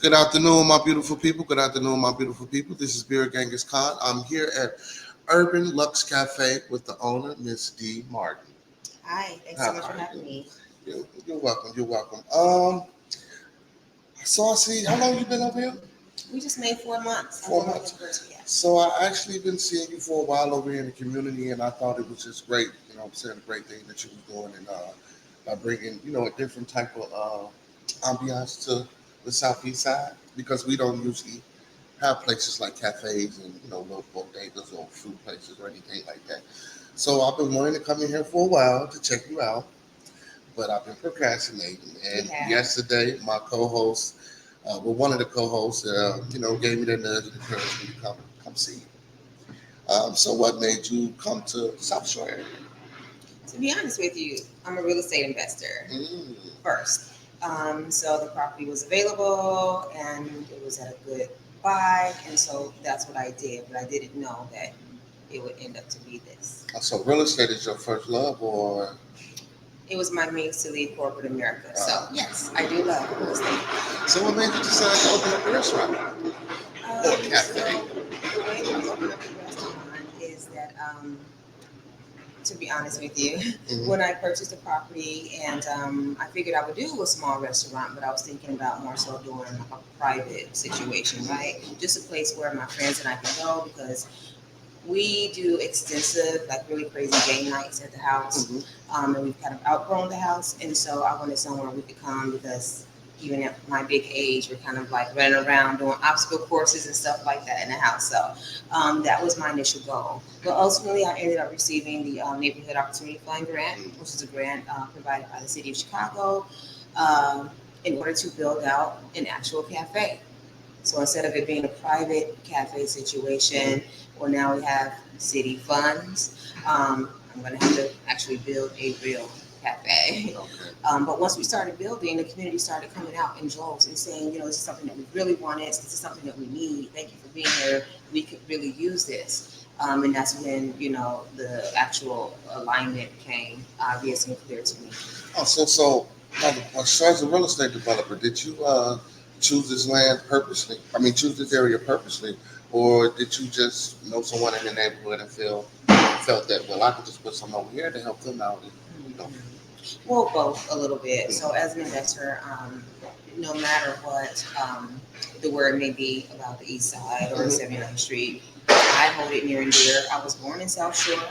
Good afternoon, my beautiful people. Good afternoon, my beautiful people. This is Beer Genghis Khan. I'm here at Urban Lux Cafe with the owner, Miss D. Martin. Hi, thanks so How much for are having you? me. You're welcome. You're welcome. So I see. How long you been up here? We just made 4 months. I'm 4 months. yeah. So I actually been seeing you for a while over here in the community, and I thought it was just great. You know, what I'm saying a great thing that you was doing, and by bringing a different type of ambiance to the southeast side because we don't usually have places like cafes and little bodegas or food places or anything like that. So I've been wanting to come in here for a while to check you out, but I've been procrastinating. You And have. yesterday, my co-host, one of the co-hosts, gave me the nudge and encouraged me to come see you. So what made you come to South Shore area? To be honest with you, I'm a real estate investor Mm. first. So the property was available and it was at a good buy, and so that's what I did. But I didn't know that it would end up to be this. So real estate is your first love, or It was my means to leave corporate America. So yes, I do love real estate. so what made you decide to open up a restaurant or So cafe? the way that we open up the restaurant is that to be honest with you, Mhm. when I purchased the property, and I figured I would do a small restaurant, but I was thinking about more so doing like a private situation, right? Just a place where my friends and I can go because we do extensive, like really crazy game nights at the house, Mhm. and we've kind of outgrown the house, and so I wanted somewhere we could come because even at my big age, we're kind of like running around doing obstacle courses and stuff like that in the house. So that was my initial goal. But ultimately, I ended up receiving the Neighborhood Opportunity Fund grant, which is a grant provided by the city of Chicago um, in order to build out an actual cafe. So instead of it being a private cafe situation, well, now we have city funds. I'm going to have to actually build a real cafe. Okay. But once we started building, the community started coming out in droves and saying, this is something that we really wanted. This is something that we need. Thank you for being here. We could really use this. And that's when, the actual alignment became obvious and clear to me. Oh, as far as a real estate developer, did you choose this land purposely? I mean, choose this area purposely, or did you just know someone in the neighborhood and felt that I could just put some over here to help them out, and you know. Well, both a little bit. So as an investor, no matter what the word may be about the East Side or 79th Street, I hold it near and dear. I was born in South Shore,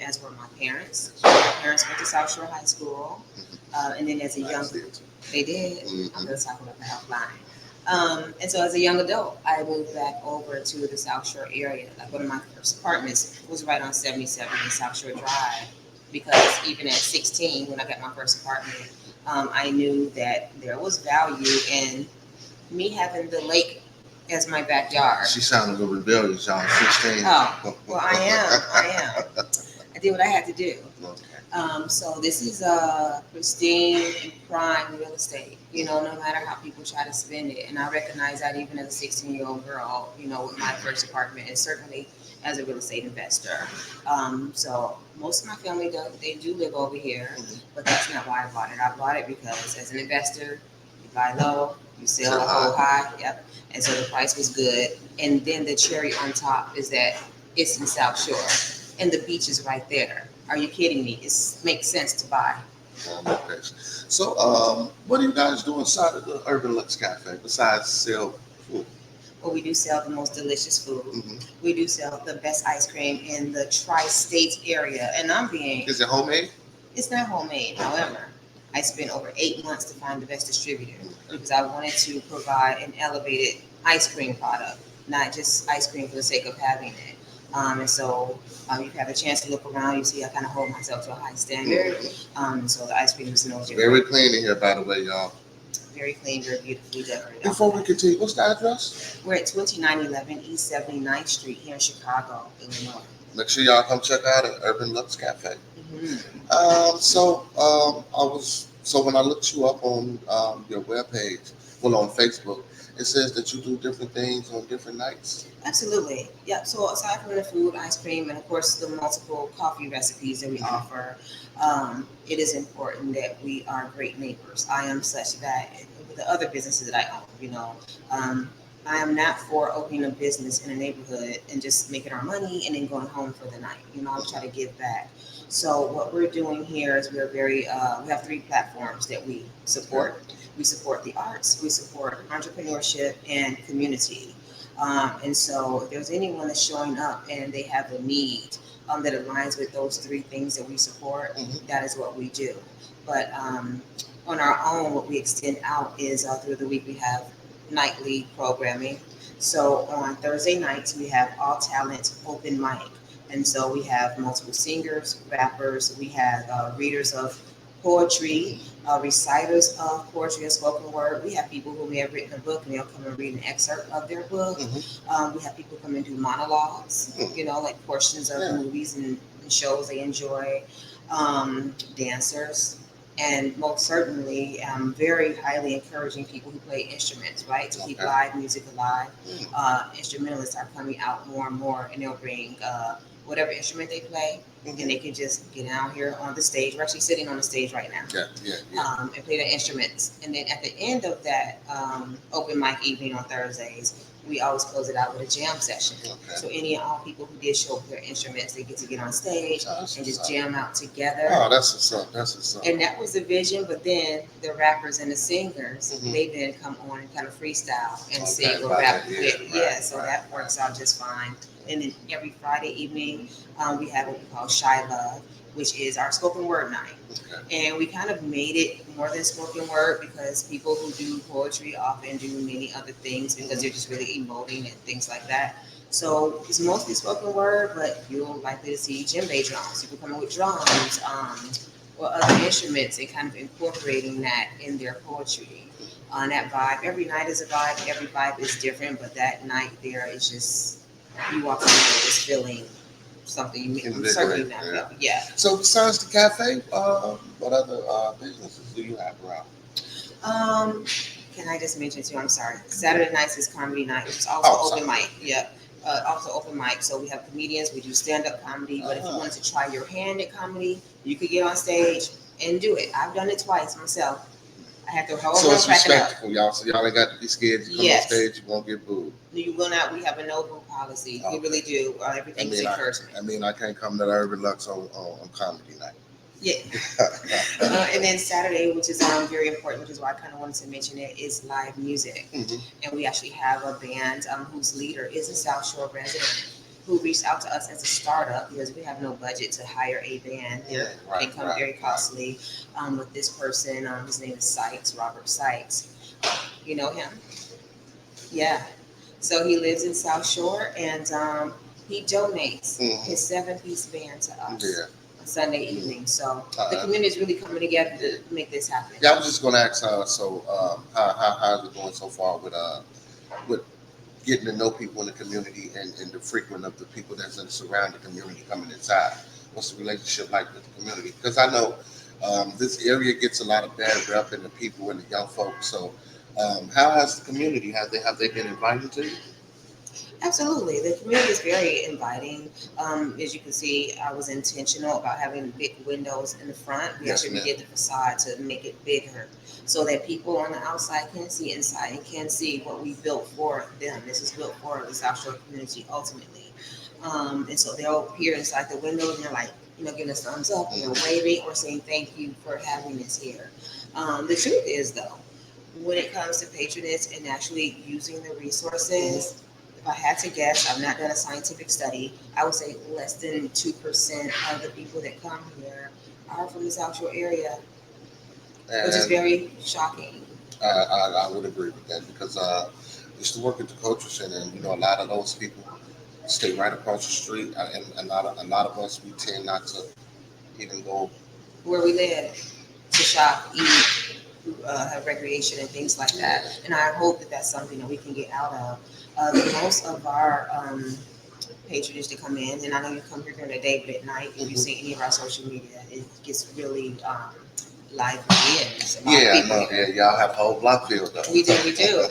as were my parents. My parents went to South Shore High School, and then as a young, they did. I'm going to talk about the helpline. And so as a young adult, I moved back over to the South Shore area. Like one of my first apartments was right on 77 in South Shore Drive because even at 16, when I got my first apartment, I knew that there was value in me having the lake as my backyard. She sounded a little rebellious, y'all. 16. Oh, well, I am. I did what I had to do. Okay. So this is pristine and prime real estate, no matter how people try to spend it. And I recognize that even as a 16-year-old girl, with my first apartment and certainly as a real estate investor. So most of my family, they do live over here, but that's not why I bought it. I bought it because as an investor, you buy low, you sell high. Yep. And so the price was good. And then the cherry on top is that it's in South Shore and the beach is right there. Are you kidding me? It makes sense to buy. Okay. So, what do you guys do inside of the Urban Lux Cafe besides sell food? Well, we do sell the most delicious food. Mm-hmm. We do sell the best ice cream in the tri-state area. And Is it homemade? It's not homemade. However, I spent over 8 months to find the best distributor because I wanted to provide an elevated ice cream product, not just ice cream for the sake of having it. And so you've had a chance to look around. You see, I kind of hold myself to a high standard. So the ice cream is no different. Very clean in here, by the way, y'all. Very clean, very beautifully decorated. Before we continue, what's the address? We're at 2911 East 79th Street here in Chicago, Illinois. Make sure y'all come check out at Urban Lux Cafe. So when I looked you up on your webpage, well, on Facebook, it says that you do different things on different nights. Absolutely. Yeah. So aside from the food, ice cream, and of course the multiple coffee recipes that we offer, it is important that we are great neighbors. I am such that the other businesses that I own. I am not for opening a business in a neighborhood and just making our money and then going home for the night. I try to give back. So what we're doing here is we have three platforms that we support. We support the arts, we support entrepreneurship, and community. And so if there's anyone that's showing up and they have a need that aligns with those three things that we support, that is what we do. But on our own, what we extend out is through the week we have nightly programming. So on Thursday nights, we have all talent open mic. And so we have multiple singers, rappers, we have readers of poetry, reciters of poetry and spoken word. We have people who may have written a book and they'll come and read an excerpt of their book. We have people come and do monologues, like portions of movies and shows they enjoy, dancers. And most certainly, very highly encouraging people who play instruments, right? To keep live music alive. Instrumentalists are coming out more and more, and they'll bring whatever instrument they play, and they can just get out here on the stage. We're actually sitting on the stage right now. And play their instruments. And then at the end of that open mic evening on Thursdays, we always close it out with a jam session. So any and all people who did show up with their instruments, they get to get on stage and just jam out together. Oh, that's what's up. That's what's up. And that was the vision. But then the rappers and the singers, they then come on and kind of freestyle and sing or rap. So that works out just fine. And then every Friday evening, we have what we call Shy Love, which is our spoken word night. And we kind of made it more than spoken word because people who do poetry often do many other things because they're just really emoting and things like that. So it's mostly spoken word, but you'll likely to see djembe drums, people coming with drums, or other instruments and kind of incorporating that in their poetry. On that vibe, every night is a vibe, every vibe is different, but that night there is just, you walk in there just feeling something you certainly not feel. So besides the cafe, what other businesses do you have around? Can I just mention too? I'm sorry. Saturday nights is comedy night, which is also open mic. Also open mic. So we have comedians. We do stand-up comedy. But if you wanted to try your hand at comedy, you could get on stage and do it. I've done it twice myself. I have to hold on, it's respectful, y'all. So y'all ain't got to be scared to come on stage. You won't get booed. You will not. We have a no boo policy. We really do. Everything is encouragement. I can't come to the Urban Lux on comedy night. And then Saturday, which is very important, which is why I kind of wanted to mention it, is live music. And we actually have a band whose leader is a South Shore resident who reached out to us as a startup because we have no budget to hire a band. They come very costly. With this person, his name is Sykes, Robert Sykes. You know him? Yeah. So he lives in South Shore, and he donates his 7-piece band to us on Sunday evening. So the community is really coming together to make this happen. I was just going to ask, how is it going so far with getting to know people in the community and the frequent of the people that's in the surrounding community coming inside? What's the relationship like with the community? Because I know this area gets a lot of bad rep in the people and the young folks. So how has the community, have they been invited to you? Absolutely. The community is very inviting. As you can see, I was intentional about having big windows in the front. We actually redid the facade to make it bigger so that people on the outside can see inside and can see what we built for them. This is built for the South Shore community ultimately. And so they'll peer inside the window and they're like, giving us thumbs up, waving or saying thank you for having us here. The truth is, though, when it comes to patronage and actually using the resources, if I had to guess, I've not done a scientific study, I would say less than 2% of the people that come here are from the South Shore area, which is very shocking. I would agree with that because I used to work at the Culture Center, and a lot of those people stay right across the street, and a lot of us, we tend not to even go where we live to shop, eat, have recreation and things like that. And I hope that that's something that we can get out of. Most of our patronage to come in, and I know you come here during the day, but at night, if you see any of our social media, it gets really lively. And y'all have a whole block filled up. We do.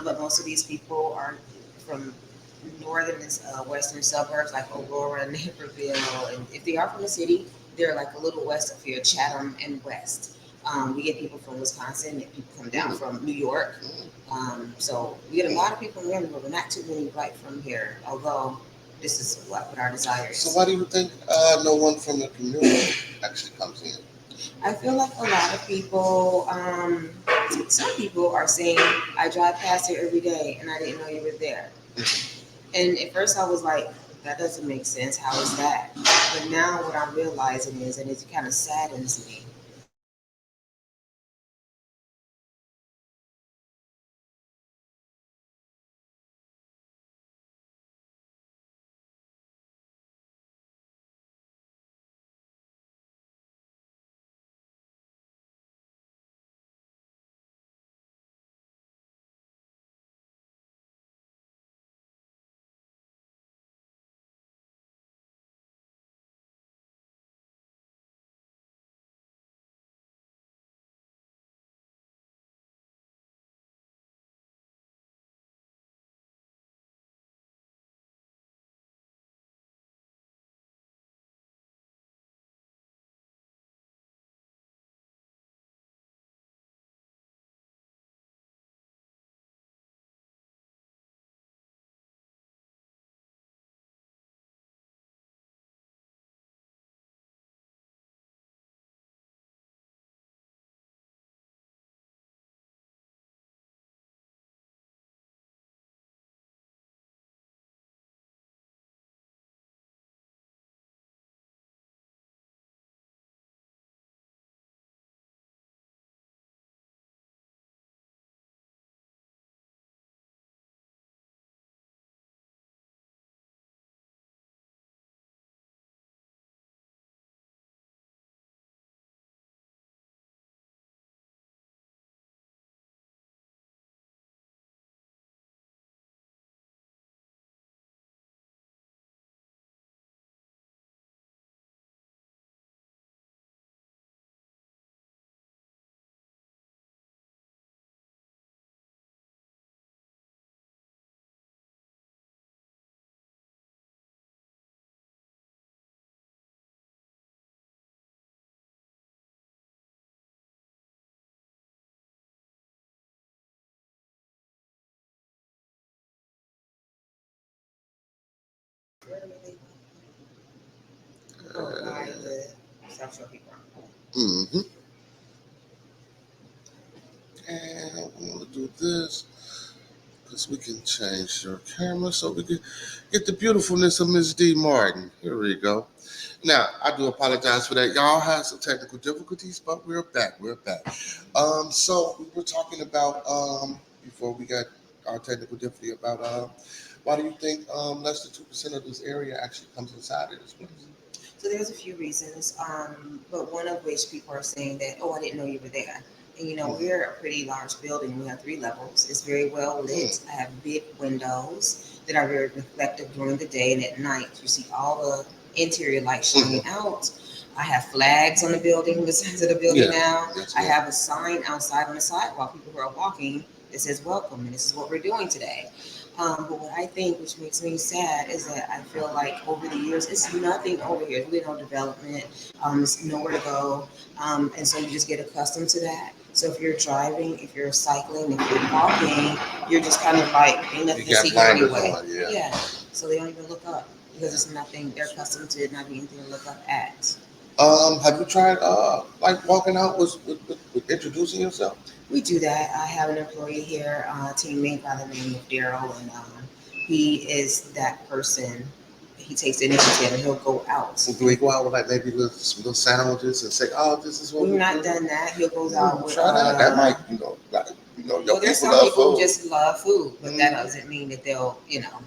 But most of these people are from northern and western suburbs like Aurora, Naperville, and if they are from the city, they're like a little west of here, Chatham and West. We get people from Wisconsin, and people come down from New York. So we get a lot of people in Maryland, but not too many right from here. Although this is what our desire So is. why do you think no one from the community actually comes in? I feel like a lot of people, some people are saying, I drive past here every day and I didn't know you were there. And at first I was like, that doesn't make sense. How is that? But now what I'm realizing is, and it kind of saddens me, oh, why the South Shore people. Mm-hmm. And I'm gonna do this because we can change your camera so we can get the beautifulness of Miss D. Martin. Here we go. Now, I do apologize for that. Y'all had some technical difficulties, but we're back. We're back. So we were talking about before we got our technical difficulty about why do you think less than 2% of this area actually comes inside of this place? So there's a few reasons, but one of which people are saying that, oh, I didn't know you were there. And we're a pretty large building. We have 3 levels. It's very well lit. I have big windows that are very reflective during the day, and at night you see all the interior light shining out. I have flags on the building, the sides of the building now. I have a sign outside on the sidewalk, people who are walking, that says welcome, and this is what we're doing today. But what I think, which makes me sad, is that I feel like over the years, it's nothing over here. There's really no development. There's nowhere to go. And so you just get accustomed to that. So if you're driving, if you're cycling, if you're walking, you're just kind of like, ain't nothing to see here anyway. Yeah. So they don't even look up because it's nothing. They're accustomed to it not being anything to look up at. Have you tried like walking out with introducing yourself? We do that. I have an employee here, a teammate by the name of Daryl, and he is that person. He takes the initiative and he'll go out. So do we go out with like maybe some little sandwiches and say, "Oh, this is what we've not done that." He'll go out with. Try that. That might, your there's some people who just love food, but that doesn't mean that they'll,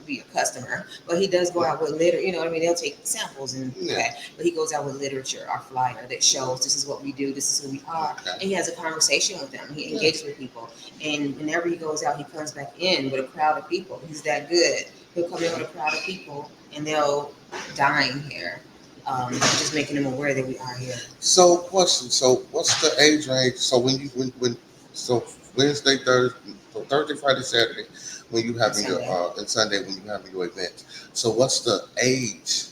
be a customer. But he does go out with litter. You know what I mean? They'll take samples and that. But he goes out with literature, our flyer that shows this is what we do, this is who we are, and he has a conversation with them. He engages with people, and whenever he goes out, he comes back in with a crowd of people. He's that good. He'll come in with a crowd of people, and they'll dine here. Just making them aware that we are here. So, question. So, what's the age range? So, so Wednesday, Thursday, Friday, Saturday, when you having your and Sunday when you having your events. So, what's the age?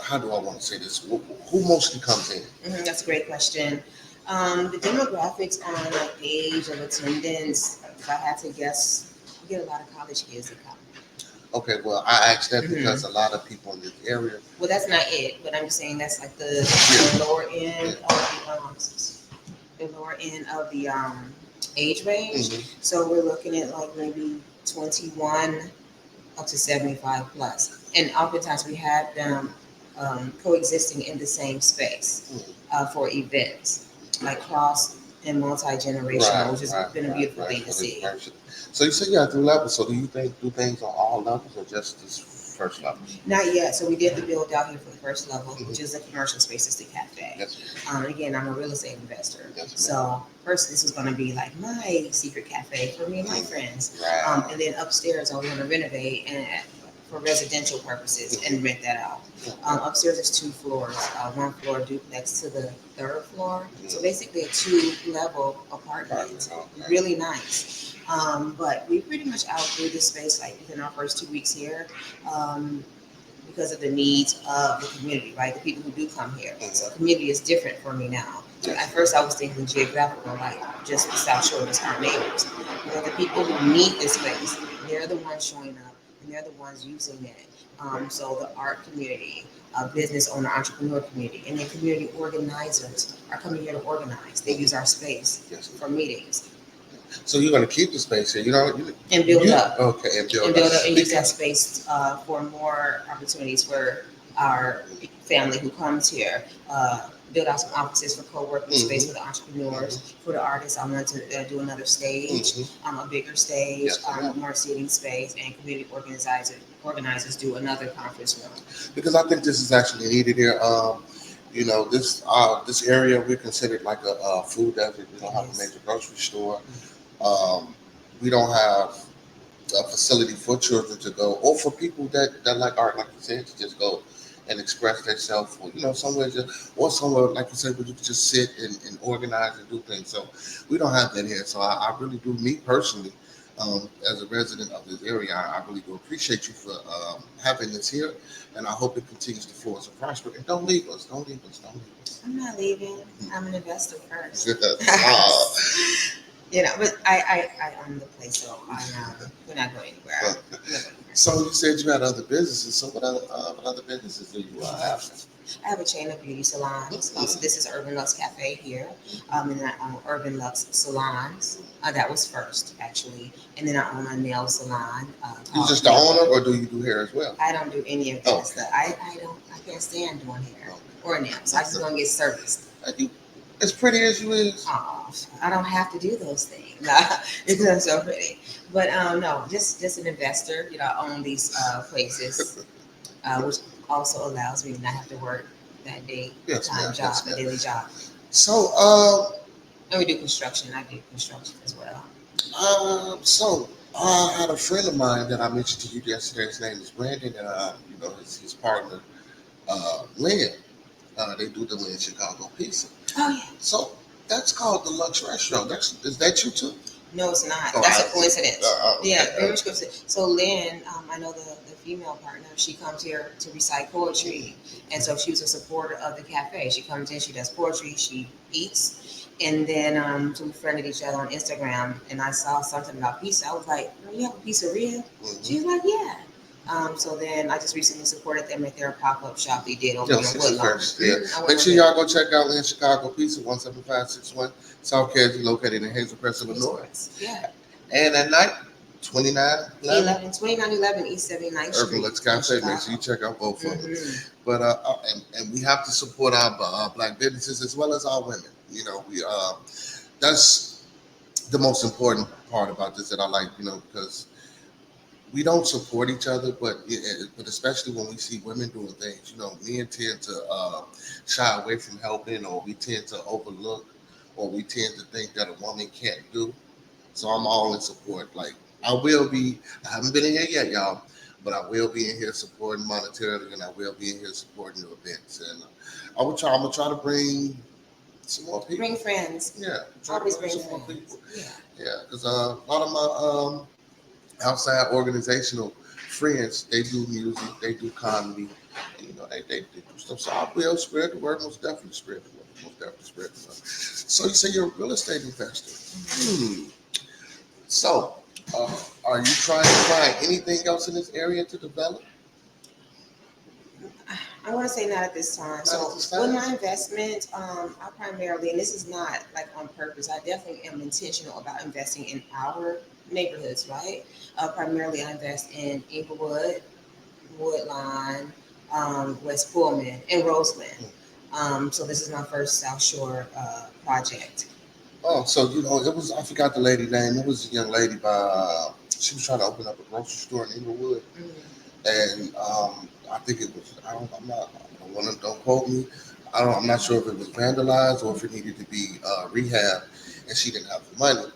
how do I want to say this? Who mostly comes in? That's a great question. The demographics on like age of attendance, if I had to guess, we get a lot of college kids that come. Okay, well, I asked that Mhm. because a lot of people in this area. Well, that's not it, but I'm just saying that's like the lower end the lower end of the age range. Mhm. So we're looking at like maybe 21 up to 75 plus. And oftentimes we have them coexisting in the same space for events, like cross and multi-generational, which has been a beautiful thing to see. So you said you have 3 levels. So do you do things on all levels or just this first level? Not yet. So we did the build out here for the first level, Mhm. which is the commercial space, it's the cafe. Yes. Again, I'm a real estate investor. Yes, ma'am. So first, this was going to be like my secret cafe for me and my friends. Right. And then upstairs, I was going to renovate and for residential purposes and rent that out. Upstairs is 2 floors, 1 floor duplex to the 3rd floor. So basically a 2-level apartment. Okay. Really nice. But we pretty much outgrew this space like within our first 2 weeks here. Because of the needs of the community, right? The people who do come here. So community is different for me now. At first I was thinking geographical, like just the South Shore, just our neighbors. But the people who need this space, they're the ones showing up and they're the ones using it. So the art community, business owner, entrepreneur community, and then community organizers are coming here to organize. They use our space for meetings. So you're going to keep the space here, and build up. Okay, and build up and use that space for more opportunities for our family who comes here. Build out some offices for co-working space for the entrepreneurs. For the artists, I want to do another stage, a bigger stage, more seating space, and community organizers do another conference room. Because I think this is actually needed here. This area we considered like a food desert. We don't have a major grocery store. We don't have a facility for children to go, or for people that like art, like you said, to just go and express themselves, or somewhere or somewhere like you said, where you can just sit and organize and do things. So we don't have that here. So I really do, me personally, as a resident of this area, I really do appreciate you for having this here, and I hope it continues to flourish and prosper. And don't leave us. I'm not leaving. I'm an investor first. But I own the place, so we're not going anywhere. So you said you had other businesses. So what other businesses do you have? I have a chain of beauty salons. So this is Urban Lux Cafe here, and I own Urban Lux Salons. That was first, actually, and then I own a nail salon. You just the owner, or do you do hair as well? I don't do any of that stuff. I can't stand doing hair or nails. I just don't get serviced. As pretty as you is. Oh, I don't have to do those things. It's not so pretty. But no, just an investor. I own these places, which also allows me to not have to work that daily job. So and we do construction. I do construction as well. So I had a friend of mine that I mentioned to you yesterday. His name is Brandon, and his partner, Lynn. They do the Lynn Chicago Pizza. Oh yeah. So that's called the Lux Restaurant. Is that you too? No, it's not. That's a coincidence. Okay. Very much coincidence. So Lynn, I know the female partner. She comes here to recite poetry, and so she was a supporter of the cafe. She comes in, she does poetry, she eats, and then so we friended each other on Instagram. And I saw something about pizza. I was like, "You have a pizzeria?" She was like, "Yeah." So then I just recently supported them at their pop-up shop they did over in Woodlawn. Make sure y'all go check out Lynn Chicago Pizza, 17561 South Kersey, located in Hazel Crest, Illinois. Yeah. And at night, 2911 East 79th Street. Urban Lux Cafe. Make sure you check out both of them. But and we have to support our Black businesses as well as our women. We that's the most important part about this that I like. Because we don't support each other, but especially when we see women doing things, men tend to shy away from helping, or we tend to overlook, or we tend to think that a woman can't do. So I'm all in support. Like I haven't been in here yet, y'all, but I will be in here supporting monetarily, and I will be in here supporting your events. And I'm gonna try to bring some more people. Bring friends. Yeah, always bring some more friends. people. Yeah, because a lot of my outside organizational friends, they do music, they do comedy, And, they do stuff. So I will spread the word. Most definitely spread the word. Most definitely spread the word. So you say you're a real estate investor. Hmm. So, are you trying to find anything else in this area to develop? I want to say not at this time. Not So at this with time. my investment, I primarily, and this is not like on purpose, I definitely am intentional about investing in our neighborhoods, right? Primarily, I invest in Inglewood, Woodline, West Pullman, and Roseland. So this is my first South Shore project. Oh, so it was. I forgot the lady name. It was a young lady by. She was trying to open up a grocery store in Inglewood, and I think it was. I don't. I'm not. I don't want to. Don't quote me. I don't. I'm not sure if it was vandalized or if it needed to be rehab, and she didn't have the money.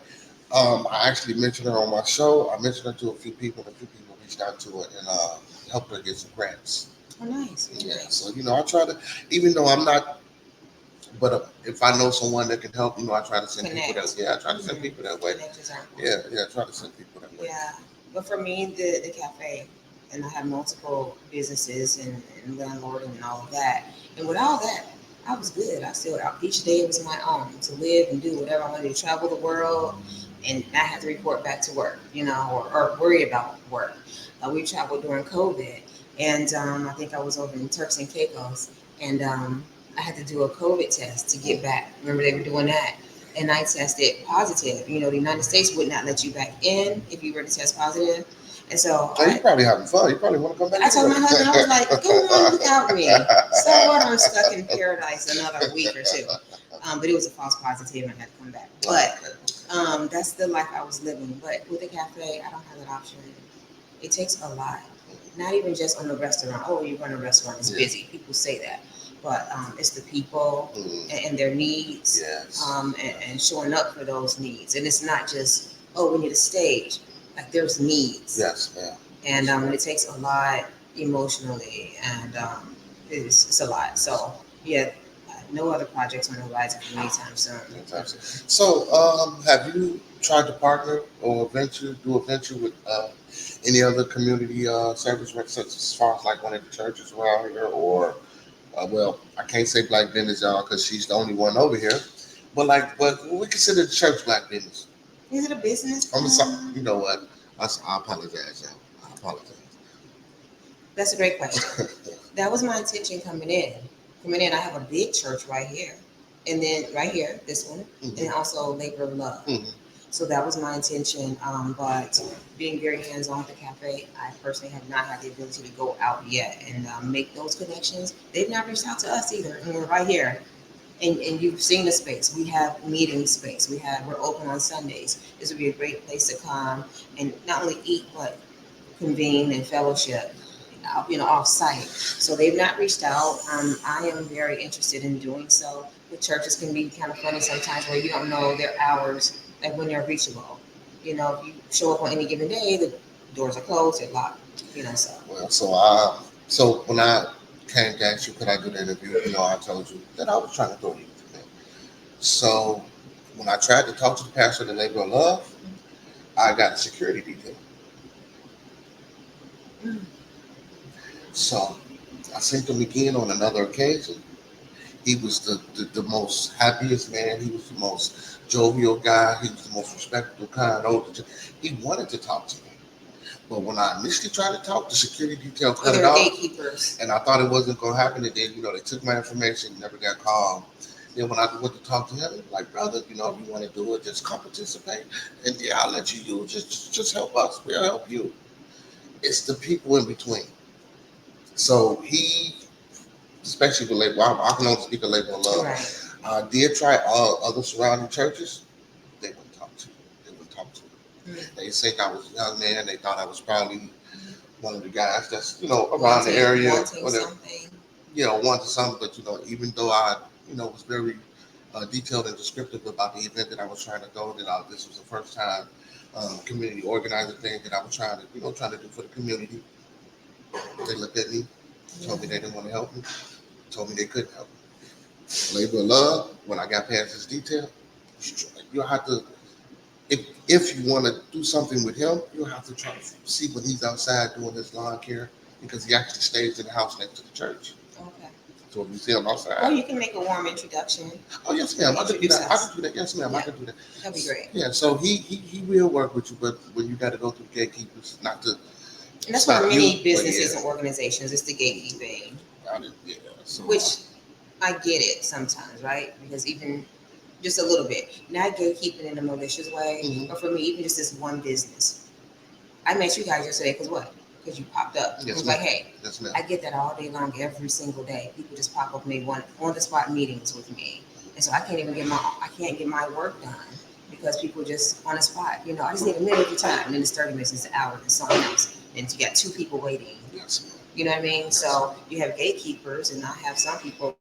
I actually mentioned her on my show. I mentioned her to a few people, and a few people reached out to her and helped her get some grants. Oh, nice. Yeah. Nice. So I try to, even though I'm not, but if I know someone that can help, I try to send people Connect. that. Yeah, I try to send people that way. Connections are Yeah, important. yeah, I try to send people that way. Yeah, but for me, the cafe, and I have multiple businesses and landlording and all of that. And with all that, I was good. I still each day was my own to live and do whatever I wanted to travel the world, and not have to report back to work, or worry about work. We traveled during COVID, and I think I was over in Turks and Caicos, and I had to do a COVID test to get back. Remember they were doing that, and I tested positive. The United States would not let you back in if you were to test positive. And so So you probably having fun. You probably want to come back. I told my husband, I was like, go on without me. So what? I'm stuck in paradise another week or two. But it was a false positive and I had to come back. But that's the life I was living. But with the cafe, I don't have that option. It takes a lot. Not even just on the restaurant. Oh, you run a restaurant, it's busy. People say that. But it's the people and their needs, Yes. and showing up for those needs. And it's not just, oh, we need a stage. Like there's needs. Yes, ma'am. And it takes a lot emotionally, and it's a lot. So, yeah, no other projects on the horizon for me anytime soon. Fantastic. So, have you tried to partner or do a venture with any other community service, such as far as like one of the churches around here, or well, I can't say Black Business, y'all, because she's the only one over here. But we consider the church Black business. Is it a business? I'm sorry. You know what? I apologize, y'all. I apologize. That's a great question. That was my intention coming in. I have a big church right here, and then right here, this one, and also Labor of Love. So that was my intention. But being very hands-on with the cafe, I personally have not had the ability to go out yet and make those connections. They've not reached out to us either. And we're right here. And you've seen the space. We have meeting space. We're open on Sundays. This would be a great place to come and not only eat but convene and fellowship, off site. So they've not reached out. I am very interested in doing so. The churches can be kind of funny sometimes where you don't know their hours, like when they're reachable. If you show up on any given day, the doors are closed, they're locked. So. Well, so when I came to ask you, could I do the interview? I told you that I was trying to throw you into that. So when I tried to talk to the pastor of the Labor of Love, I got a security detail. So I sent him again on another occasion. He was the most happiest man. He was the most jovial guy. He was the most respectful, kind, older. He wanted to talk to me. But when I initially tried to talk, the security detail cut it off. Gatekeepers. And I thought it wasn't going to happen. And then, they took my information, never got called. Then when I went to talk to him, like, brother, if you want to do it, just come participate. And yeah, I'll let you do it. Just help us. We'll help you. It's the people in between. So he, especially with Labor, I can only speak of Labor of Love. Right. I did try all other surrounding churches. They wouldn't talk to me. They said I was a young man. They thought I was probably one of the guys that's around the area, whatever. Wanted something. But even though I was very detailed and descriptive about the event that I was trying to go, this was the first time community organizing thing that I was trying to do for the community. They looked at me, told me they didn't want to help me, told me they couldn't help me. Labor of Love, when I got past this detail, you have to, if you want to do something with him, you have to try to see when he's outside doing his lawn care. because he actually stays in the house next to the church. Okay. So if you see him outside, Or you can make a warm introduction. oh yes, ma'am, I could do Introduce that. I us. could do that. Yes, ma'am, I Yeah. could do that. That'd be great. Yeah, so he will work with you, but when you got to go through the gatekeepers, not to And that's stop why you, many but businesses yeah, and organizations, it's the gatekeeping, yeah. So which I get it sometimes, right? Because even just a little bit, not gatekeeping in a malicious way, mhm. but for me, even just this one business. I met you guys yesterday because what? Because you popped up. I Yes, was ma'am. like, hey, Yes, ma'am. I get that all day long, every single day. People just pop up me one on the spot meetings with me, and so I can't get my work done because people just on the spot. You know, I just need a minute of your time, and then it's 30 minutes, it's an hour, and something else, and you got two people waiting. Yes, ma'am. You know what I mean? Yes. So you have gatekeepers, and I have some people.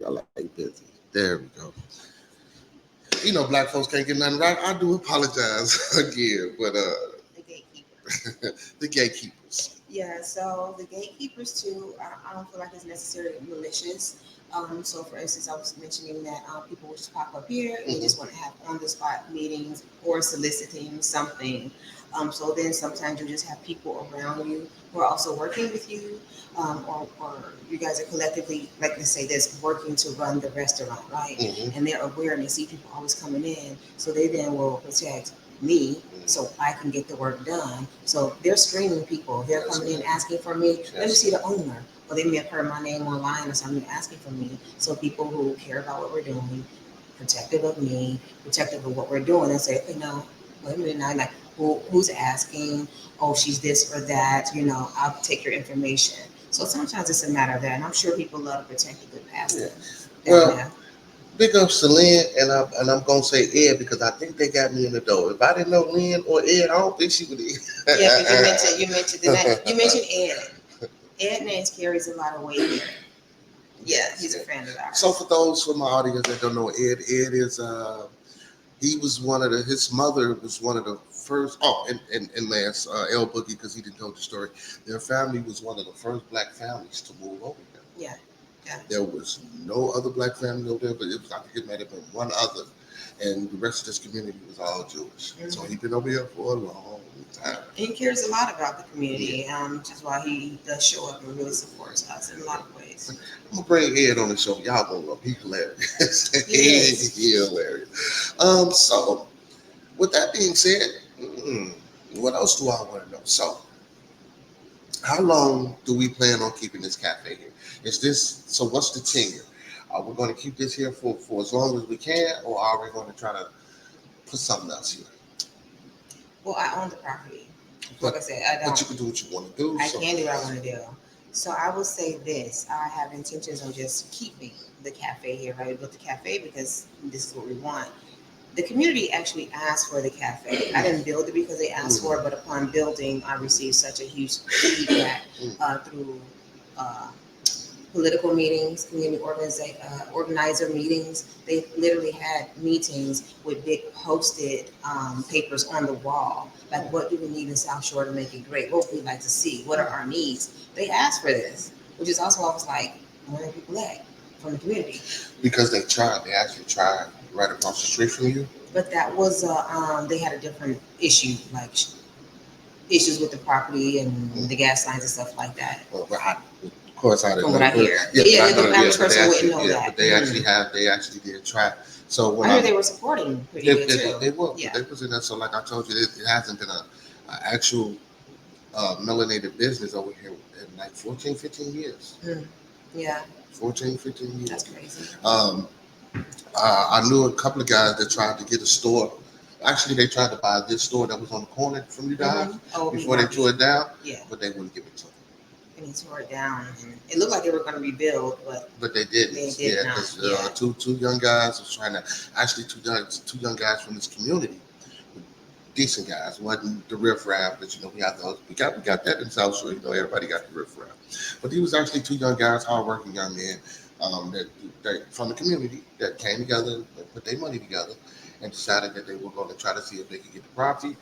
I like busy. There we go. You know, black folks can't get nothing right. I do apologize again, but The gatekeepers. the gatekeepers. Yeah, so the gatekeepers too, I don't feel like it's necessarily malicious. So for instance, I was mentioning that people will just pop up here and they Mhm. just want to have on the spot meetings or soliciting something. So then sometimes you just have people around you who are also working with you, or you guys are collectively, like let's say this, working to run the restaurant, right? Mhm. And they're aware and they see people always coming in, so they then will protect me so I can get the work done. So they're screening people. They're Yes, coming in ma'am. asking for me. Let me Yes. see the owner. Or they may have heard my name online or something asking for me. So people who care about what we're doing, protective of me, protective of what we're doing, and say, okay, no, wait a minute now, like who's asking? Oh, she's this or that. You know, I'll take your information. So sometimes it's a matter of that, and I'm sure people love to protect a good pastor. Yeah. Down Well, there. big ups to Lynn, and I'm gonna say Ed because I think they got me in the door. If I didn't know Lynn or Ed, I don't think she would. Yeah, because you mentioned the name. You mentioned Ed. Ed Nance carries a lot of weight here. Yeah, he's a friend of ours. So for those from my audience that don't know Ed, Ed is he was one of the his mother was one of the first. Oh, and Lance L Boogie because he didn't tell the story. Their family was one of the first black families to move over here. Yeah, Yeah. There was no other black family over there, but it was, I think it might have been one other, and the rest of this community was all Jewish. So Mhm. he's been over here for a long time. He cares a lot about the community, Yeah. which is why he does show up and really supports us in a lot of ways. I'm gonna bring Ed on the show. Y'all gonna love him. He's hilarious. He is. He's hilarious. So with that being said, what else do I want to know? So, how long do we plan on keeping this cafe here? Is this so? What's the tenure? Are we going to keep this here for as long as we can, or are we going to try to put something else here? Well, I own the property. Like But I said, I but you don't. can do what you want to do. I So can do what I want to do. So I will say this: I have intentions on just keeping the cafe here. Right, we built the cafe because this is what we want. The community actually asked for the cafe. I didn't build it because they asked for it, but upon building, I received such a huge feedback through uh, political meetings, community organizer meetings. They literally had meetings with big posted papers on the wall, like what do we need in South Shore to make it great? What would we like to see? What are our needs? They asked for this, which is also I was like, where are people at from the community? because they actually tried right across the street from you. But that was they had a different issue, like issues with the property and the gas lines and stuff like that. Well, but of course, I didn't From know. what I But, hear, yeah, yeah, but I the know, average but person wouldn't know yeah, that. but they actually did try. So when I heard they were supporting pretty good too. they were, Yeah. but they was in there. So like I told you, it hasn't been a actual melanated business over here in like 14, 15 years. Yeah, 14, 15 years. that's crazy. I knew a couple of guys that tried to get a store. Actually, they tried to buy this store that was on the corner from you guys Oh, before they tore it down, Yeah, but they wouldn't give it to them. and he tore it down, and it looked like they were going to rebuild, but But they didn't. they did Yeah, not. because Yeah. two young guys was trying to actually two young guys from this community, decent guys, wasn't the riffraff, but you know we got that in South Shore. You know everybody got the riffraff, but these was actually two young guys, hardworking young men, that from the community that came together and put their money together and decided that they were going to try to see if they could get the property.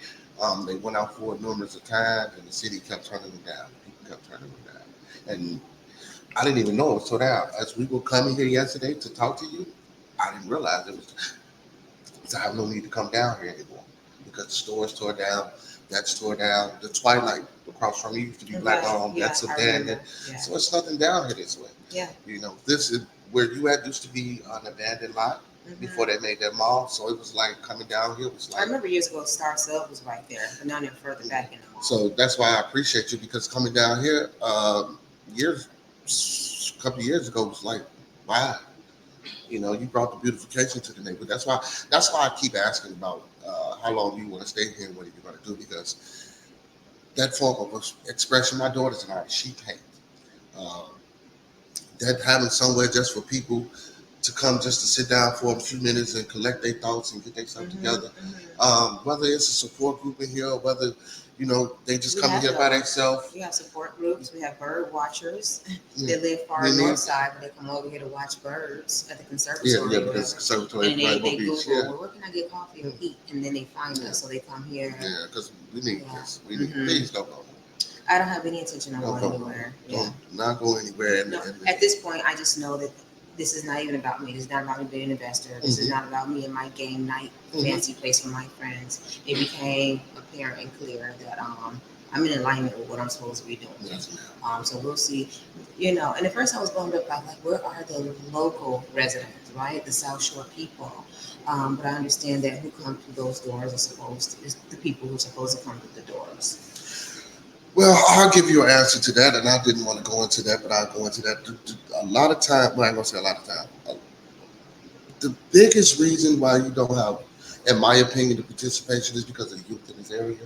They went out for it numerous of times, and the city kept turning them down. People kept turning them down, and I didn't even know it was so down. As we were coming here yesterday to talk to you, I didn't realize it was. So I have no need to come down here anymore because the store's tore down. That's tore down. The Twilight across from me used to be black owned. Yeah, That's I remember. abandoned. Yeah. So it's nothing down here this way. Yeah. You know, this is where you at used to be an abandoned lot before they made that mall. So it was like coming down here was I like. remember years ago, Star Sub was right there, but now they're further back in the mall. So that's why I appreciate you because coming down here, a couple of years ago was like, wow. You know, you brought the beautification to the neighborhood. That's why I keep asking about how long you want to stay here and what are you going to do because that form of expression, my daughter's an artist, she paints. Um, that having somewhere just for people to come just to sit down for a few minutes and collect their thoughts and get themselves together. Whether it's a support group in here or whether, you know, they just come in here by themselves. We have support groups. We have bird watchers. Yeah. They live far north side, but they come over here to watch birds at the conservatory. Yeah, because conservatory. And they Google, yeah. well, where can I get coffee or eat? And then they find us, so they come here. Yeah, because we need this. We need, please don't go. I don't have any intention of going anywhere. Don't not go anywhere. No, at this point, I just know that this is not even about me. This is not about me being an investor. This is not about me and my game night fancy place for my friends. It became apparent and clear that I'm in alignment with what I'm supposed to be doing. Yes, So we'll see. You know, and at first I was going up like, where are the local residents, right? The South Shore people. But I understand that who come through those doors is the people who are supposed to come through the doors. Well, I'll give you an answer to that, and I didn't want to go into that, but I'll go into that. A lot of time, well, I'm going to say a lot of time. The biggest reason why you don't have, in my opinion, the participation is because of the youth in this area.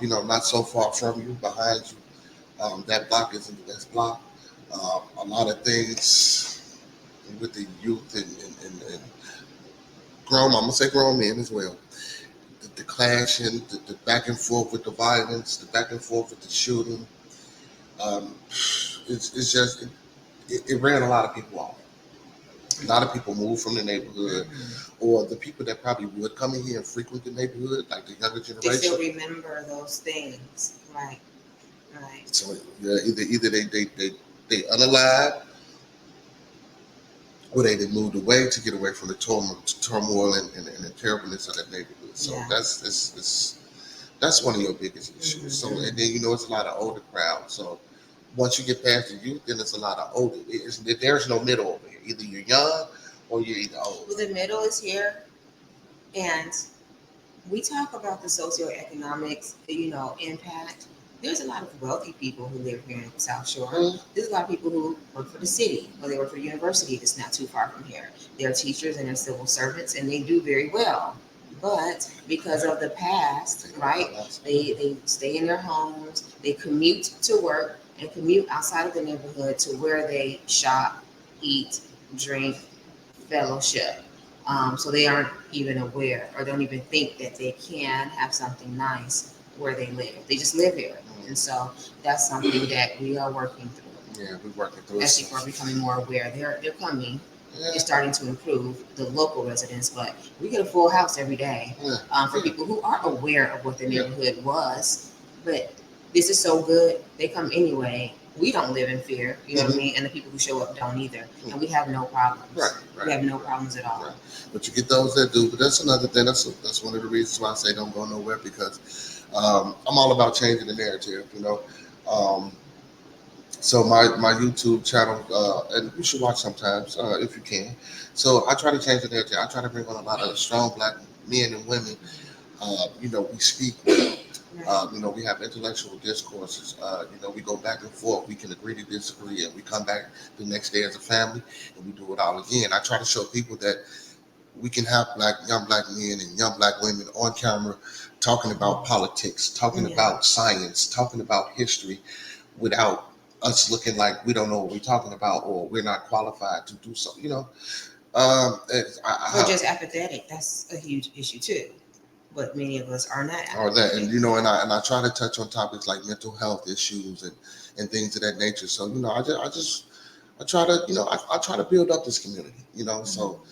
You know, not so far from you, behind you. That block isn't the best block. A lot of things with the youth and grown, I'm going to say grown men as well. The clashing, the back and forth with the violence, the back and forth with the shooting. It's just, it ran a lot of people off. A lot of people moved from the neighborhood, or the people that probably would come in here and frequent the neighborhood, like the younger generation. They still remember those things, right? So yeah, either they unalive, where they moved away to get away from the turmoil and the terribleness of that neighborhood. So Yeah. that's one of your biggest issues. Mhm. So and then it's a lot of older crowd. So once you get past the youth, then it's a lot of older. There's no middle over here. Either you're young or you're either old. Well, the middle is here, and we talk about the socioeconomics, impact. There's a lot of wealthy people who live here in the South Shore. Mhm. There's a lot of people who work for the city or they work for the university that's not too far from here. They're teachers and they're civil servants and they do very well. But because of the past, right, they stay in their homes, they commute to work and commute outside of the neighborhood to where they shop, eat, drink, fellowship. So they aren't even aware or don't even think that they can have something nice where they live. They just live here. And so that's something that we are working through. Yeah, we're working through As it. people are becoming more aware, they're coming. Yeah. It's starting to improve the local residents, but we get a full house every day for people who are aware of what the neighborhood was. But this is so good, they come anyway. We don't live in fear, you know what I mean? And the people who show up don't either. And we have no problems. Right. We have no problems at all. Right. But you get those that do. But that's another thing. That's one of the reasons why I say don't go nowhere, because I'm all about changing the narrative. So my YouTube channel, and you should watch sometimes if you can. So I try to change the narrative. I try to bring on a lot of strong black men and women. We speak well. We have intellectual discourses. We go back and forth. We can agree to disagree, and we come back the next day as a family, and we do it all again. I try to show people that we can have young black men and young black women on camera talking about politics, talking about science, talking about history, without us looking like we don't know what we're talking about or we're not qualified to do so. We're just apathetic. That's a huge issue too. But many of us are not. Or that, and I try to touch on topics like mental health issues and things of that nature. So I try to I try to build up this community. So.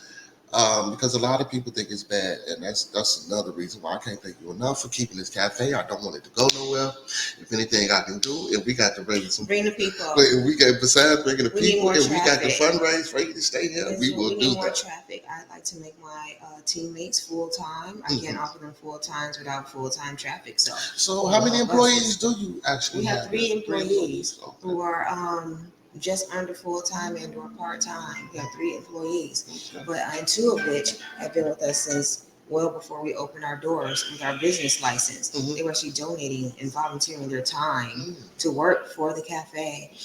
Because a lot of people think it's bad, and that's another reason why I can't thank you enough for keeping this cafe. I don't want it to go nowhere. If anything I can do, if we got to bring the people, if we got besides bringing the people, if we got to traffic. fundraise for you to stay here, we will do more that. Traffic. I'd like to make my teammates full time. I can't offer them full times without full time traffic. So how many employees do you actually We have 3 employees who Okay. are just under full time and or part time. We have 3 employees, but and 2 of which have been with us since well before we opened our doors with our business license. They were actually donating and volunteering their time to work for the cafe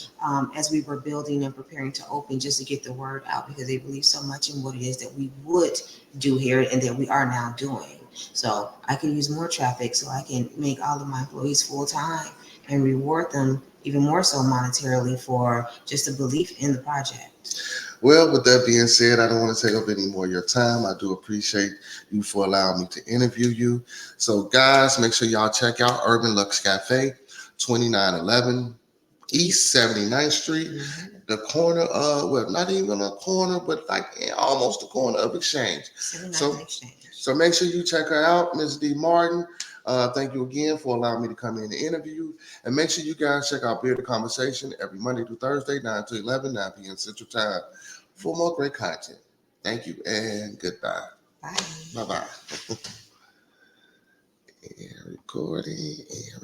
as we were building and preparing to open, just to get the word out, because they believe so much in what it is that we would do here and that we are now doing. So I can use more traffic so I can make all of my employees full time and reward them even more so monetarily for just a belief in the project. Well, with that being said, I don't want to take up any more of your time. I do appreciate you for allowing me to interview you. So, guys, make sure y'all check out Urban Lux Cafe, 2911 East 79th Street, the corner of, well, not even a corner, but like almost the corner of Exchange. 79th Exchange. So make sure you check her out, Ms. D. Martin. Thank you again for allowing me to come in and interview. And make sure you guys check out Bearded Conversation every Monday through Thursday, 9 to 11, 9 p.m. Central Time for more great content. Thank you and goodbye. Bye. Bye-bye. And recording.